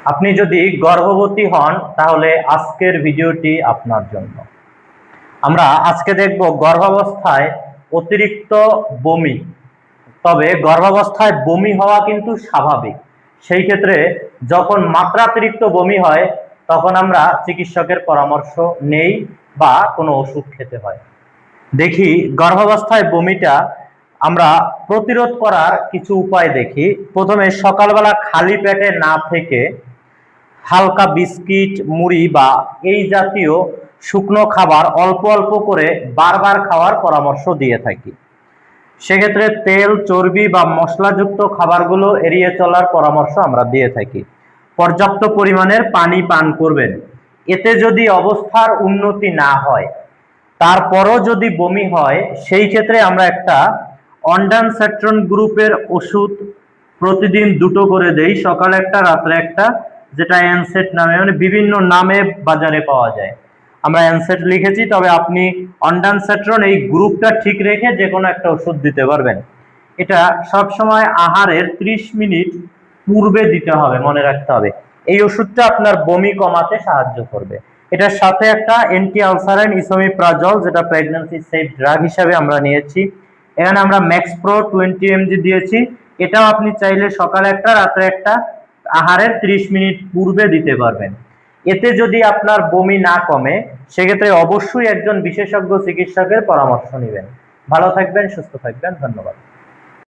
আপনি যদি গর্ভবতী হন তাহলে আজকের ভিডিওটি আপনার জন্য। আমরা আজকে দেখব গর্ভাবস্থায় অতিরিক্ত বমি। তবে গর্ভাবস্থায় বমি হওয়া কিন্তু স্বাভাবিক। সেই ক্ষেত্রে যখন মাত্রাতিরিক্ত বমি হয় তখন আমরা চিকিৎসকের পরামর্শ নেই বা কোনো ওষুধ খেতে হয়। দেখি গর্ভাবস্থায় বমিটা আমরা প্রতিরোধ করার কিছু উপায় দেখি। প্রথমে সকালবেলা খালি পেটে না থেকে হালকা বিস্কিট, মুড়ি বা এই জাতীয় শুকনো খাবার অল্প অল্প করে বারবার খাওয়ার পরামর্শ দিয়ে থাকি। সেক্ষেত্রে তেল, চর্বি বা মশলাযুক্ত খাবারগুলো এড়িয়ে চলার পরামর্শ আমরা দিয়ে থাকি। পর্যাপ্ত পরিমাণের পানি পান করবেন। এতে যদি অবস্থার উন্নতি না হয়, তারপরও যদি বমি হয়, সেই ক্ষেত্রে আমরা একটা অনডানসেট্রন গ্রুপের ওষুধ প্রতিদিন 2টো করে দেই, সকালে একটা, রাত্রে একটা, যেটা অ্যানসেট নামে, মানে বিভিন্ন নামে বাজারে পাওয়া যায়। আমরা অ্যানসেট লিখেছি, তবে আপনি অনডানসেট্রন এই গ্রুপটা ঠিক রেখে যে কোনো একটা ওষুধ দিতে পারবেন। এটা সবসময় আহারের 30 মিনিট পূর্বে দিতে হবে, মনে রাখতে হবে। এই ওষুধটা আপনার বমি কমাতে সাহায্য করবে। এটার সাথে একটা অ্যান্টি আলসারাইন ইসোমিপ্রাজল, যেটা প্রেগন্যান্সি সেফ ড্রাগ হিসাবে আমরা নিয়েছি। এখানে আমরা ম্যাক্সপ্রো 20 mg দিয়েছি। এটাও আপনি চাইলে সকালে একটা, রাত্রে একটা, আহারের 30 মিনিট পূর্বে দিতে পারবেন। এতে যদি আপনার বমি না কমে, সেক্ষেত্রে অবশ্যই একজন বিশেষজ্ঞ চিকিৎসকের পরামর্শ নেবেন। ভালো থাকবেন, সুস্থ থাকবেন, ধন্যবাদ।